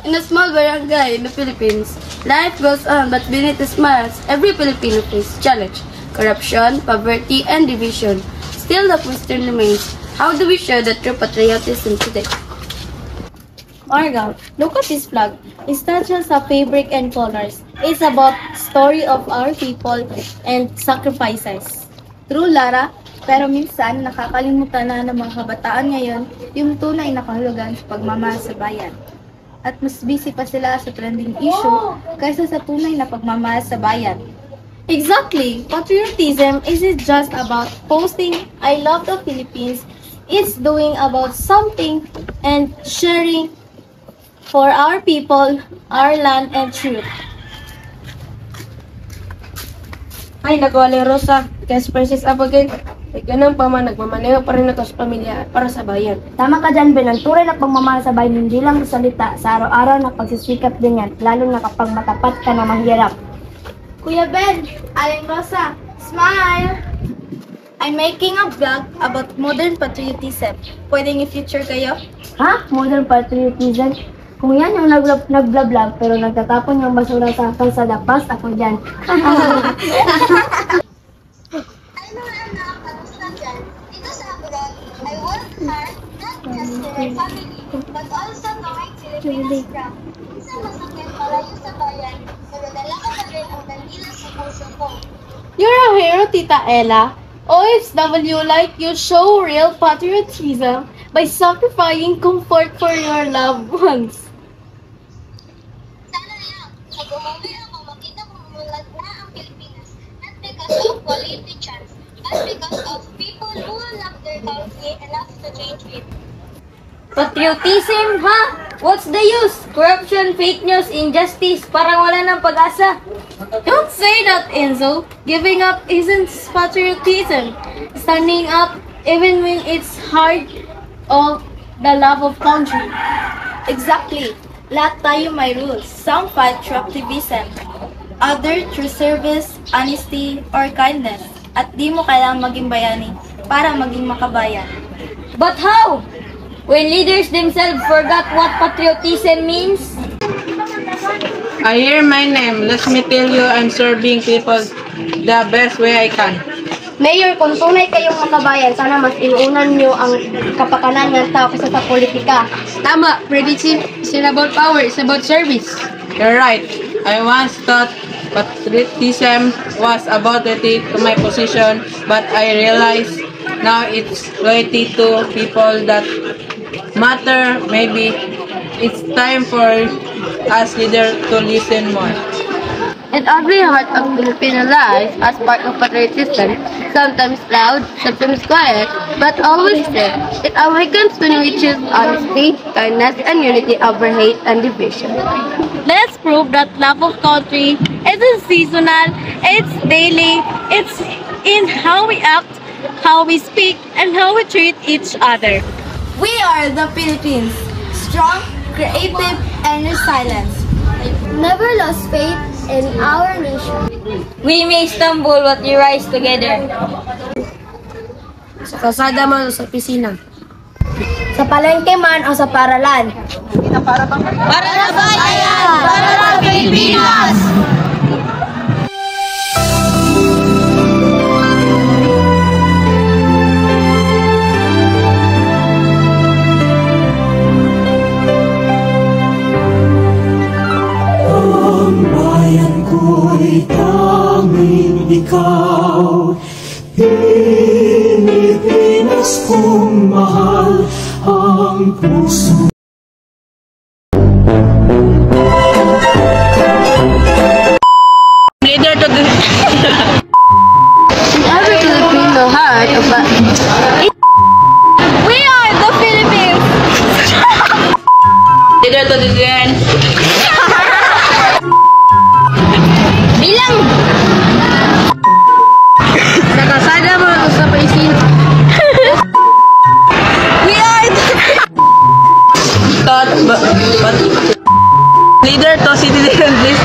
In a small barangay in the Philippines, life goes on, but beneath the smiles, every Filipino faces challenge, corruption, poverty, and division. Still, the question remains, how do we show the true patriotism today? Marga, look at this flag. It's not just a fabric and colors. It's about story of our people and sacrifices. True, Lara, pero minsan nakakalimutan na ng mga kabataan ngayon yung tunay na kahulugan sa pagmamahal sa bayan. At mas busy pa sila sa trending issue kaysa sa tunay na pagmamahal sa bayan. Exactly. Patriotism isn't just about posting I love the Philippines. It's doing about something and sharing for our people, our land, and truth. Ay, nagwali Rosa. Kasi Princess Abigail. Ganun pa man, nagmamaneho pa rin ako sa pamilya at para sa bayan. Tama ka dyan, Ben. Ang tunay na pagmamahal sa bayan, hindi lang sa salita, sa araw-araw na pagsisikap din yan, lalo na kapag matapat ka na mahirap. Kuya Ben, Aling Rosa, smile! I'm making a vlog about modern patriotism. Pwedeng i-feature kayo? Ha? Modern patriotism? Kung yan yung nag-vlog pero nagtatapon yung basura sa kalsada, pas ako dyan. I work hard not just to my family, but also to my Philippines proud. Minsan masakit malayo sa bayan, pero dala ko pa rin ang dandila sa puso ko. You're a hero, Tita Ella. OFW like you show real patriotism by sacrificing comfort for your loved ones. Sana lang, pag umuwi ako, makita kong mulat na ang Pilipinas, not because of quality chance, but because of people who love their country enough to change it. Patriotism, ha? What's the use? Corruption, fake news, injustice, parang wala ng pag-asa. Don't say that, Enzo. Giving up isn't patriotism. Standing up even when it's hard of the love of country. Exactly. Lahat tayo may rules. Some fight through activism. Other through service, honesty, or kindness. At di mo kailangang maging bayani para maging makabayan. But how? When leaders themselves forgot what patriotism means? I hear my name. Let me tell you, I'm serving people the best way I can. Mayor, kung tunay kayong makabayan, sana mas inuunan nyo ang kapakanan ng tao kaysa sa politika. Tama, patriotism isn't about power, it's about service. You're right. I once thought patriotism was about loyalty to my position, but I realize now it's loyalty to people that matter. Maybe it's time for us leaders to listen more. In every heart of Filipino life, as part of patriotism, sometimes loud, sometimes quiet, but always there. It awakens when we choose honesty, kindness, and unity over hate and division. Let's prove that love of country isn't seasonal, it's daily, it's in how we act, how we speak, and how we treat each other. We are the Philippines. Strong, creative, and resilient. Never lost faith in our nation. We may stumble but we rise together. Sa kalsada man o sa pisina. Sa palengke man o sa paralan. Para sa bayan! Para sa Pilipinas! Tanging ikaw, Pilipinas kong mahal ang puso. Leader to the In every Filipino heart of We are the Philippines! leader to the end. Bilang! Sa kalsada man o sa pisina. We are the... But leader to citizen, please.